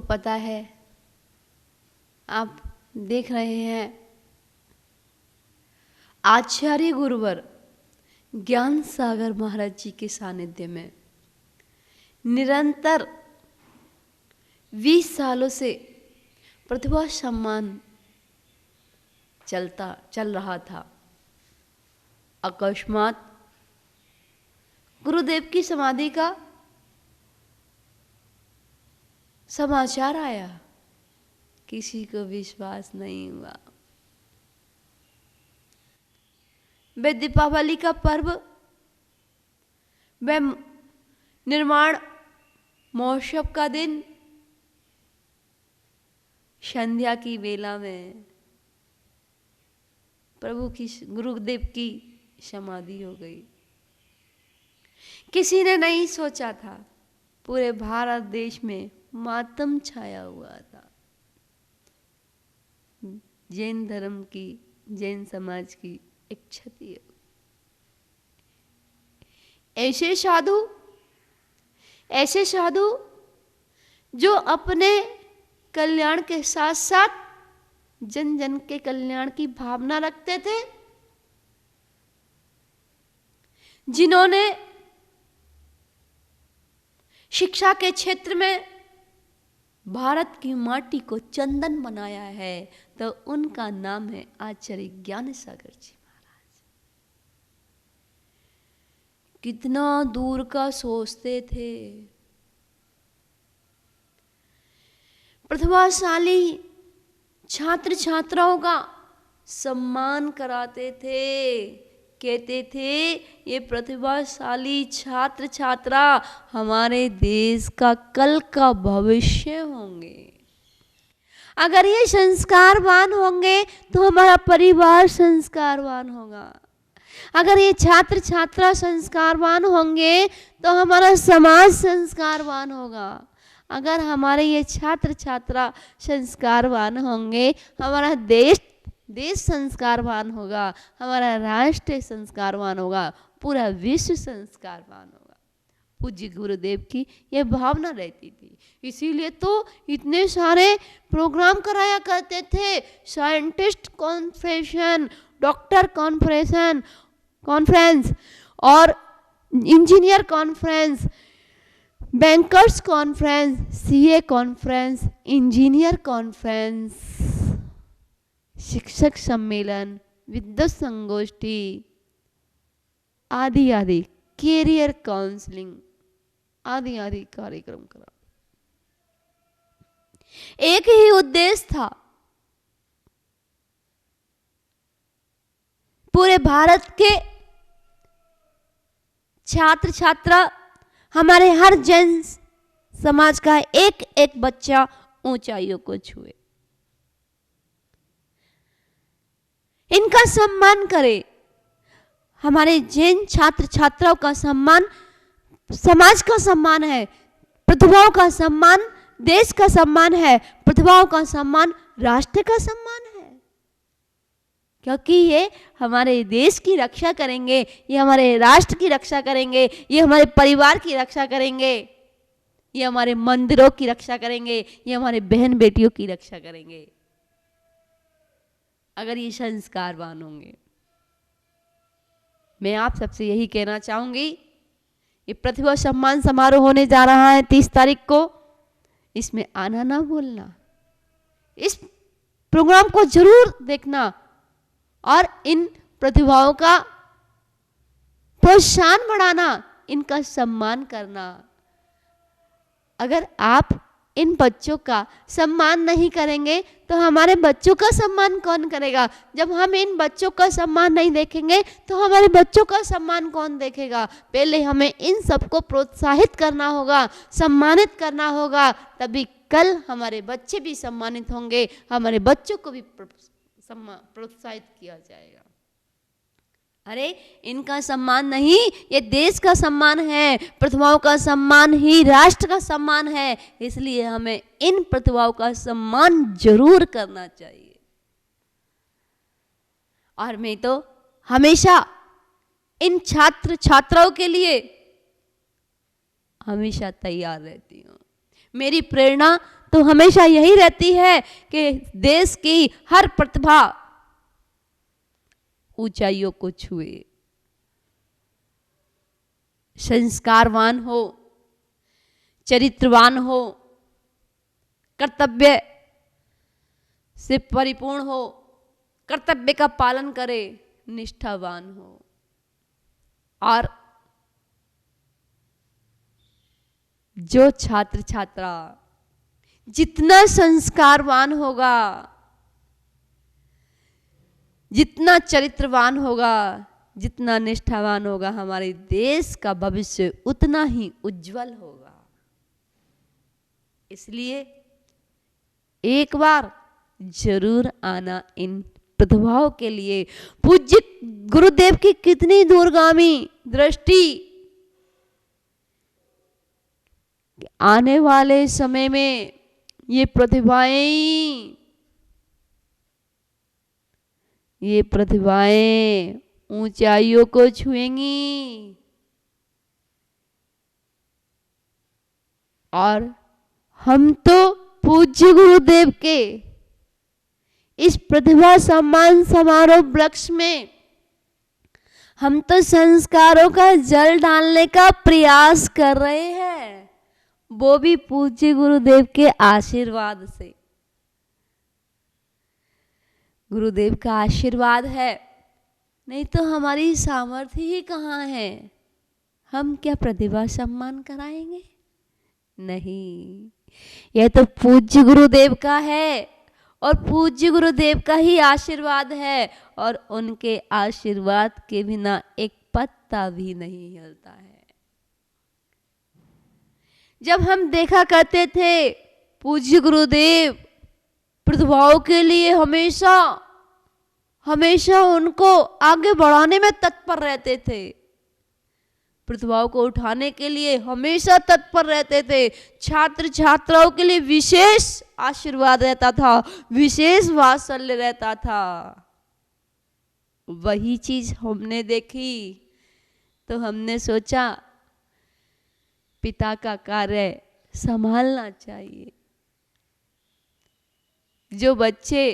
आपको पता है, आप देख रहे हैं, आचार्य गुरुवर ज्ञान सागर महाराज जी के सानिध्य में निरंतर 20 सालों से प्रतिभा सम्मान चल रहा था। अकस्मात गुरुदेव की समाधि का समाचार आया, किसी को विश्वास नहीं हुआ। वे दीपावली का पर्व, वे निर्माण महोत्सव का दिन, संध्या की वेला में प्रभु की, गुरुदेव की समाधि हो गई। किसी ने नहीं सोचा था, पूरे भारत देश में मातम छाया हुआ था। जैन धर्म की, जैन समाज की एक क्षति है। ऐसे साधु जो अपने कल्याण के साथ साथ जन जन के कल्याण की भावना रखते थे, जिन्होंने शिक्षा के क्षेत्र में भारत की माटी को चंदन बनाया है, तो उनका नाम है आचार्य ज्ञान सागर जी महाराज। कितना दूर का सोचते थे। प्रतिभाशाली छात्र छात्राओं का सम्मान कराते थे, कहते थे ये प्रतिभाशाली छात्र छात्रा हमारे देश का कल का भविष्य होंगे। अगर ये संस्कारवान होंगे तो हमारा परिवार संस्कारवान होगा। अगर ये छात्र छात्रा संस्कारवान होंगे तो हमारा समाज संस्कारवान होगा। अगर हमारे ये छात्र छात्रा संस्कारवान होंगे, हमारा देश संस्कारवान होगा, हमारा राष्ट्र संस्कारवान होगा, पूरा विश्व संस्कारवान होगा। पूज्य गुरुदेव की यह भावना रहती थी। इसीलिए तो इतने सारे प्रोग्राम कराया करते थे। साइंटिस्ट कॉन्फ्रेंस, डॉक्टर कॉन्फ्रेंस और engineer conference, bankers conference, CA conference, engineer conference, शिक्षक सम्मेलन, विद्वत संगोष्ठी आदि आदि, कैरियर काउंसलिंग आदि आदि कार्यक्रम करा। एक ही उद्देश्य था, पूरे भारत के छात्र छात्रा, हमारे हर जन समाज का एक एक बच्चा ऊंचाइयों को छुए, इनका सम्मान करे। हमारे जैन छात्र छात्राओं का सम्मान समाज का सम्मान है, प्रतिभाओं का सम्मान देश का सम्मान है, प्रतिभाओं का सम्मान राष्ट्र का सम्मान है। क्योंकि ये हमारे देश की रक्षा करेंगे, ये हमारे राष्ट्र की रक्षा करेंगे, ये हमारे परिवार की रक्षा करेंगे, ये हमारे मंदिरों की रक्षा करेंगे, ये हमारे बहन बेटियों की रक्षा करेंगे, अगर ये संस्कारवान होंगे। मैं आप सबसे यही कहना चाहूंगी, ये प्रतिभा सम्मान समारोह होने जा रहा है 30 तारीख को, इसमें आना ना भूलना, इस प्रोग्राम को जरूर देखना और इन प्रतिभाओं का प्रोत्साहन बढ़ाना, इनका सम्मान करना। अगर आप इन बच्चों का सम्मान नहीं करेंगे तो हमारे बच्चों का सम्मान कौन करेगा? जब हम इन बच्चों का सम्मान नहीं देखेंगे तो हमारे बच्चों का सम्मान कौन देखेगा? पहले हमें इन सबको प्रोत्साहित करना होगा, सम्मानित करना होगा, तभी कल हमारे बच्चे भी सम्मानित होंगे, हमारे बच्चों को भी प्रोत्साहित किया जाएगा। अरे इनका सम्मान नहीं, ये देश का सम्मान है, प्रतिभाओं का सम्मान ही राष्ट्र का सम्मान है, इसलिए हमें इन प्रतिभाओं का सम्मान जरूर करना चाहिए। और मैं तो हमेशा इन छात्र छात्राओं के लिए हमेशा तैयार रहती हूँ। मेरी प्रेरणा तो हमेशा यही रहती है कि देश की हर प्रतिभा ऊंचाइयों को छुए, संस्कारवान हो, चरित्रवान हो, कर्तव्य से परिपूर्ण हो, कर्तव्य का पालन करे, निष्ठावान हो। और जो छात्र छात्रा जितना संस्कारवान होगा, जितना चरित्रवान होगा, जितना निष्ठावान होगा, हमारे देश का भविष्य उतना ही उज्जवल होगा। इसलिए एक बार जरूर आना इन प्रतिभाओं के लिए। पूज्य गुरुदेव की कितनी दूरगामी दृष्टि, आने वाले समय में ये प्रतिभाएं ऊंचाइयों को छुएंगी और हम तो पूज्य गुरुदेव के इस प्रतिभा सम्मान समारोह वृक्ष में हम तो संस्कारों का जल डालने का प्रयास कर रहे हैं, वो भी पूज्य गुरुदेव के आशीर्वाद से। गुरुदेव का आशीर्वाद है, नहीं तो हमारी सामर्थ्य ही कहाँ है। हम क्या प्रतिभा सम्मान कराएंगे? नहीं, यह तो पूज्य गुरुदेव का है और पूज्य गुरुदेव का ही आशीर्वाद है, और उनके आशीर्वाद के बिना एक पत्ता भी नहीं हिलता है। जब हम देखा करते थे पूज्य गुरुदेव प्रतिभाओं के लिए हमेशा उनको आगे बढ़ाने में तत्पर रहते थे, प्रतिभाओं को उठाने के लिए हमेशा तत्पर रहते थे। छात्र छात्राओं के लिए विशेष आशीर्वाद रहता था, विशेष वात्सल्य रहता था। वही चीज हमने देखी तो हमने सोचा पिता का कार्य संभालना चाहिए। जो बच्चे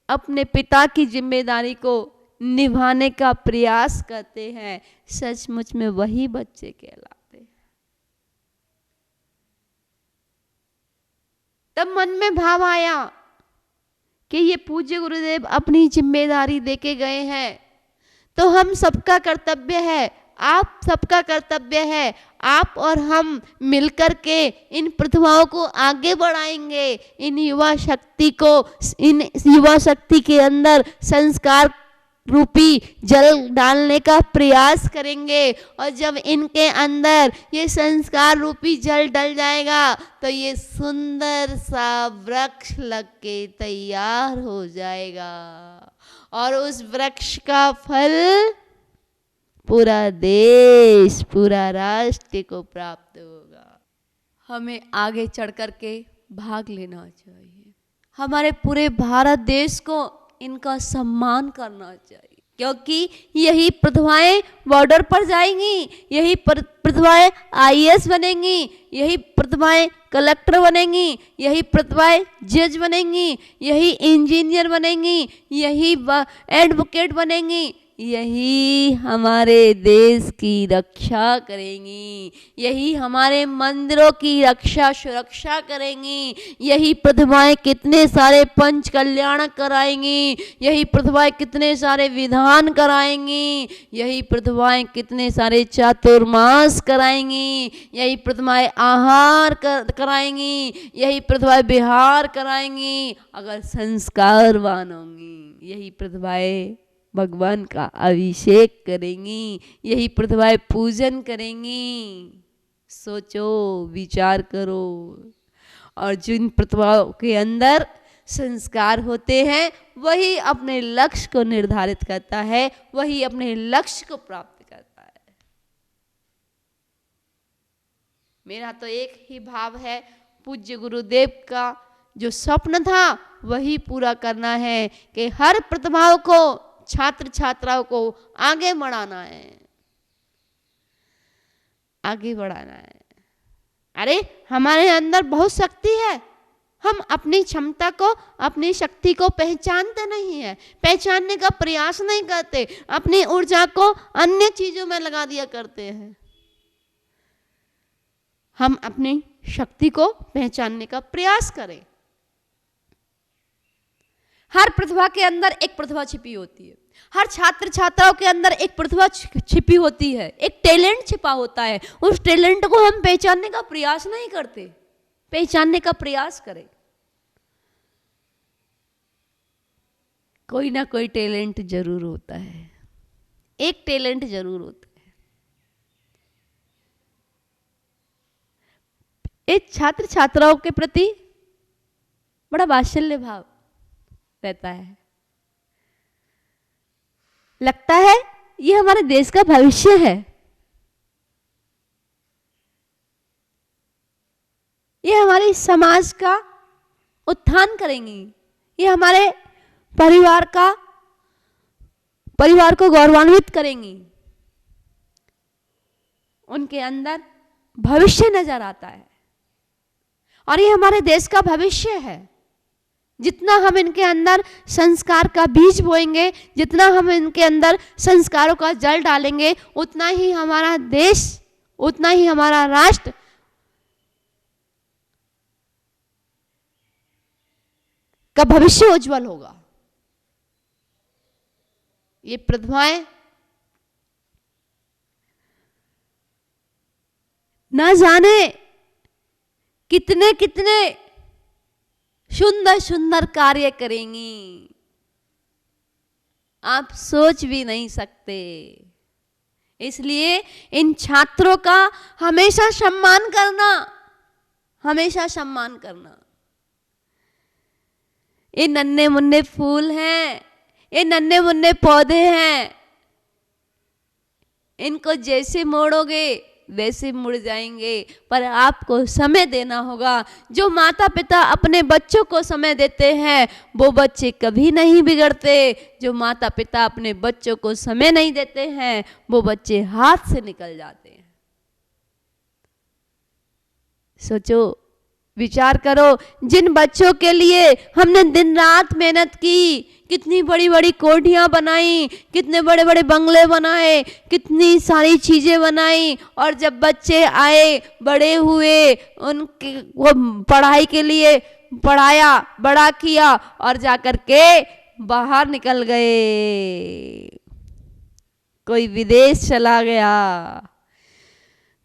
अपने पिता की जिम्मेदारी को निभाने का प्रयास करते हैं, सचमुच में वही बच्चे कहलाते हैं। तब मन में भाव आया कि ये पूज्य गुरुदेव अपनी जिम्मेदारी देके गए हैं, तो हम सबका कर्तव्य है, आप सबका कर्तव्य है, आप और हम मिलकर के इन प्रतिभाओं को आगे बढ़ाएंगे। इन युवा शक्ति के अंदर संस्कार रूपी जल डालने का प्रयास करेंगे, और जब इनके अंदर ये संस्कार रूपी जल डल जाएगा तो ये सुंदर सा वृक्ष लग के तैयार हो जाएगा, और उस वृक्ष का फल पूरा देश, पूरा राष्ट्र को प्राप्त होगा। हमें आगे चढ़ कर के भाग लेना चाहिए। हमारे पूरे भारत देश को इनका सम्मान करना चाहिए, क्योंकि यही प्रतिभाएं बॉर्डर पर जाएंगी, यही प्रतिभाएं IAS बनेंगी, यही प्रतिभाएं कलेक्टर बनेंगी, यही प्रतिभाएं जज बनेंगी, यही इंजीनियर बनेंगी, यही एडवोकेट बनेंगी, यही हमारे देश की रक्षा करेंगी, यही हमारे मंदिरों की रक्षा सुरक्षा करेंगी। यही प्रतिभाएं कितने सारे पंच कल्याण कराएंगी, यही प्रतिभाएं कितने सारे विधान कराएंगी, यही प्रतिभाएं कितने सारे चातुर्मास कराएंगी, यही प्रतिभाएं आहार कराएंगी, यही प्रतिभाएं विहार कराएंगी। अगर संस्कारवान होंगी, यही प्रतिभाएं भगवान का अभिषेक करेंगी, यही प्रतिभाएं पूजन करेंगी। सोचो, विचार करो। और जिन प्रतिभाओं के अंदर संस्कार होते हैं, वही अपने लक्ष्य को निर्धारित करता है, वही अपने लक्ष्य को प्राप्त करता है। मेरा तो एक ही भाव है, पूज्य गुरुदेव का जो स्वप्न था वही पूरा करना है कि हर प्रतिभाओं को, छात्र छात्राओं को आगे बढ़ाना है, आगे बढ़ाना है। अरे हमारे अंदर बहुत शक्ति है, हम अपनी क्षमता को, अपनी शक्ति को पहचानते नहीं है, पहचानने का प्रयास नहीं करते, अपनी ऊर्जा को अन्य चीजों में लगा दिया करते हैं। हम अपनी शक्ति को पहचानने का प्रयास करें। हर प्रतिभा के अंदर एक प्रतिभा छिपी होती है, हर छात्र छात्राओं के अंदर एक प्रतिभा छिपी होती है, एक टैलेंट छिपा होता है। उस टैलेंट को हम पहचानने का प्रयास नहीं करते, पहचानने का प्रयास करें। कोई ना कोई टैलेंट जरूर होता है, एक टैलेंट जरूर होता है। एक छात्र छात्राओं के प्रति बड़ा वात्सल्य भाव रहता है, लगता है ये हमारे देश का भविष्य है, ये हमारे समाज का उत्थान करेंगी, ये हमारे परिवार को गौरवान्वित करेंगी। उनके अंदर भविष्य नजर आता है और ये हमारे देश का भविष्य है। जितना हम इनके अंदर संस्कार का बीज बोएंगे, जितना हम इनके अंदर संस्कारों का जल डालेंगे, उतना ही हमारा देश, उतना ही हमारा राष्ट्र का भविष्य उज्जवल होगा। ये प्रतिभाएं ना जाने कितने कितने सुंदर सुंदर कार्य करेंगी, आप सोच भी नहीं सकते। इसलिए इन छात्रों का हमेशा सम्मान करना, हमेशा सम्मान करना। ये नन्हे मुन्ने फूल हैं, ये नन्हे मुन्ने पौधे हैं, इनको जैसे मोड़ोगे वैसे मुड़ जाएंगे, पर आपको समय देना होगा। जो माता पिता अपने बच्चों को समय देते हैं वो बच्चे कभी नहीं बिगड़ते, जो माता पिता अपने बच्चों को समय नहीं देते हैं वो बच्चे हाथ से निकल जाते हैं। सोचो, विचार करो, जिन बच्चों के लिए हमने दिन रात मेहनत की, कितनी बड़ी बड़ी कोठियां बनाई, कितने बड़े बड़े बंगले बनाए, कितनी सारी चीजें बनाई, और जब बच्चे आए, बड़े हुए, उनके वो पढ़ाई के लिए पढ़ाया, बड़ा किया और जाकर के बाहर निकल गए। कोई विदेश चला गया,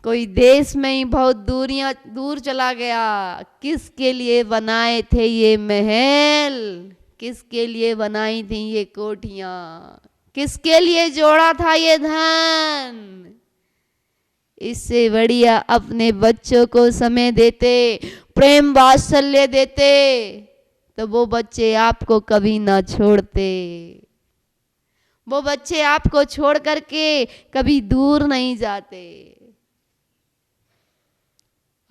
कोई देश में ही बहुत दूर चला गया। किसके लिए बनाए थे ये महल, किसके लिए बनाई थी ये कोठियां, किसके लिए जोड़ा था ये धन। इससे बढ़िया अपने बच्चों को समय देते, प्रेम वात्सल्य देते, तो वो बच्चे आपको कभी ना छोड़ते, वो बच्चे आपको छोड़ करके कभी दूर नहीं जाते।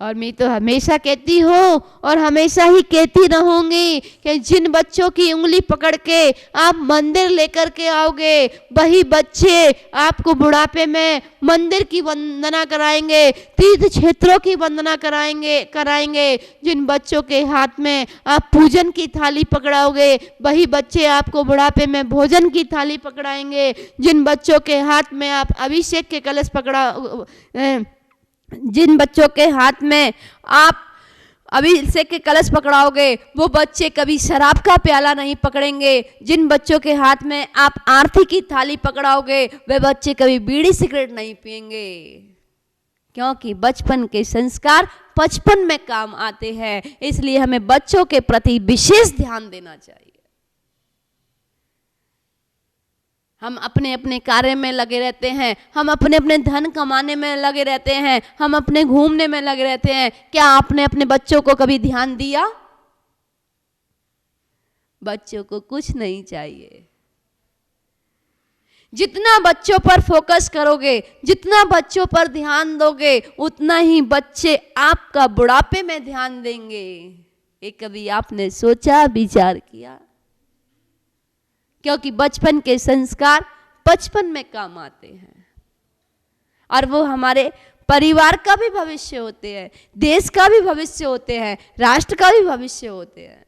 और मैं तो हमेशा कहती हूँ और हमेशा ही कहती रहूंगी कि जिन बच्चों की उंगली पकड़ के आप मंदिर लेकर के आओगे, वही बच्चे आपको बुढ़ापे में मंदिर की वंदना कराएंगे, तीर्थ क्षेत्रों की वंदना कराएंगे। जिन बच्चों के हाथ में आप पूजन की थाली पकड़ाओगे, वही बच्चे आपको बुढ़ापे में भोजन की थाली पकड़ाएंगे। जिन बच्चों के हाथ में आप अभिषेक के कलश जिन बच्चों के हाथ में आप अभिषेक के कलश पकड़ाओगे, वो बच्चे कभी शराब का प्याला नहीं पकड़ेंगे। जिन बच्चों के हाथ में आप आरती की थाली पकड़ाओगे, वे बच्चे कभी बीड़ी सिगरेट नहीं पिएंगे, क्योंकि बचपन के संस्कार बचपन में काम आते हैं। इसलिए हमें बच्चों के प्रति विशेष ध्यान देना चाहिए। हम अपने अपने कार्य में लगे रहते हैं, हम अपने अपने धन कमाने में लगे रहते हैं, हम अपने घूमने में लगे रहते हैं। क्या आपने अपने बच्चों को कभी ध्यान दिया? बच्चों को कुछ नहीं चाहिए। जितना बच्चों पर फोकस करोगे, जितना बच्चों पर ध्यान दोगे, उतना ही बच्चे आपका बुढ़ापे में ध्यान देंगे। ये कभी आपने सोचा, विचार किया? क्योंकि बचपन के संस्कार बचपन में काम आते हैं और वो हमारे परिवार का भी भविष्य होते हैं, देश का भी भविष्य होते हैं, राष्ट्र का भी भविष्य होते हैं।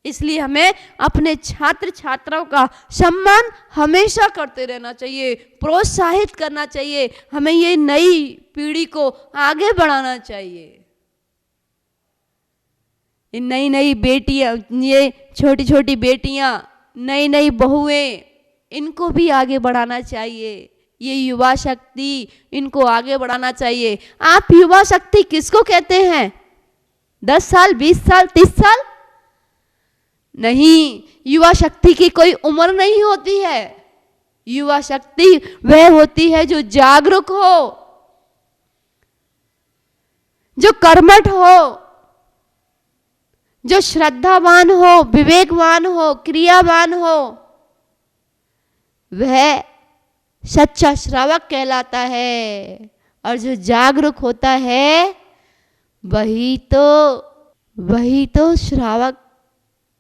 इसलिए हमें अपने छात्र छात्राओं का सम्मान हमेशा करते रहना चाहिए, प्रोत्साहित करना चाहिए। हमें ये नई पीढ़ी को आगे बढ़ाना चाहिए। ये नई नई बेटियां, ये छोटी छोटी बेटियां, नई नई बहुएं, इनको भी आगे बढ़ाना चाहिए। ये युवा शक्ति, इनको आगे बढ़ाना चाहिए। आप युवा शक्ति किसको कहते हैं? 10 साल, 20 साल, 30 साल? नहीं, युवा शक्ति की कोई उम्र नहीं होती है। युवा शक्ति वह होती है जो जागरूक हो, जो कर्मठ हो, जो श्रद्धावान हो, विवेकवान हो, क्रियावान हो। वह सच्चा श्रावक कहलाता है। और जो जागरूक होता है वही तो श्रावक,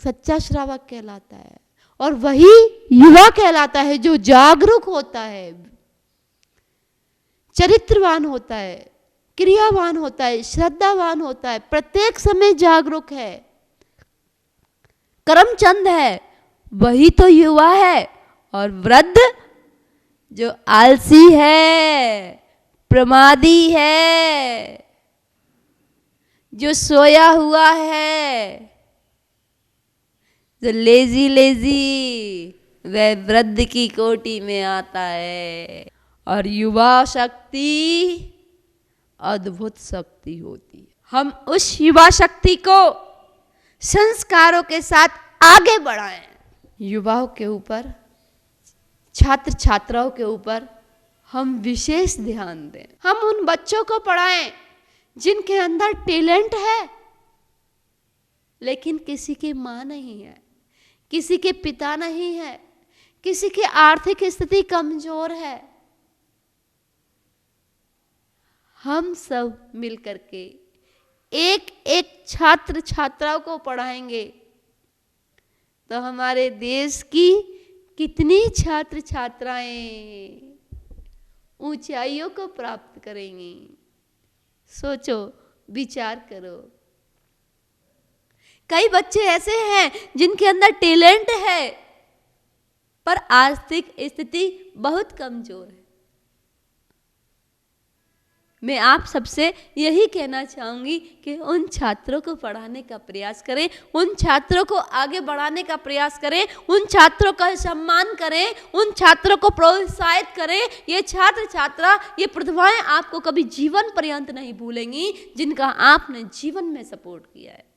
सच्चा श्रावक कहलाता है। और वही युवा कहलाता है जो जागरूक होता है, चरित्रवान होता है, क्रियावान होता है, श्रद्धावान होता है, प्रत्येक समय जागरूक है, करमचंद है, वही तो युवा है। और वृद्ध जो आलसी है, प्रमादी है, जो सोया हुआ है, जो लेजी, वह वृद्ध की कोटि में आता है। और युवा शक्ति अद्भुत शक्ति होती है। हम उस युवा शक्ति को संस्कारों के साथ आगे बढ़ाएं। युवाओं के ऊपर, छात्र छात्राओं के ऊपर हम विशेष ध्यान दें। हम उन बच्चों को पढ़ाएं जिनके अंदर टैलेंट है, लेकिन किसी की माँ नहीं है, किसी के पिता नहीं है, किसी की आर्थिक स्थिति कमजोर है। हम सब मिलकर के एक एक छात्र छात्राओं को पढ़ाएंगे तो हमारे देश की कितनी छात्र छात्राएं ऊंचाइयों को प्राप्त करेंगी। सोचो, विचार करो। कई बच्चे ऐसे हैं जिनके अंदर टैलेंट है पर आर्थिक स्थिति बहुत कमजोर है। मैं आप सबसे यही कहना चाहूंगी कि उन छात्रों को पढ़ाने का प्रयास करें, उन छात्रों को आगे बढ़ाने का प्रयास करें, उन छात्रों का सम्मान करें, उन छात्रों को प्रोत्साहित करें। ये छात्र छात्रा, ये प्रतिभाएं आपको कभी जीवन पर्यंत नहीं भूलेंगी जिनका आपने जीवन में सपोर्ट किया है।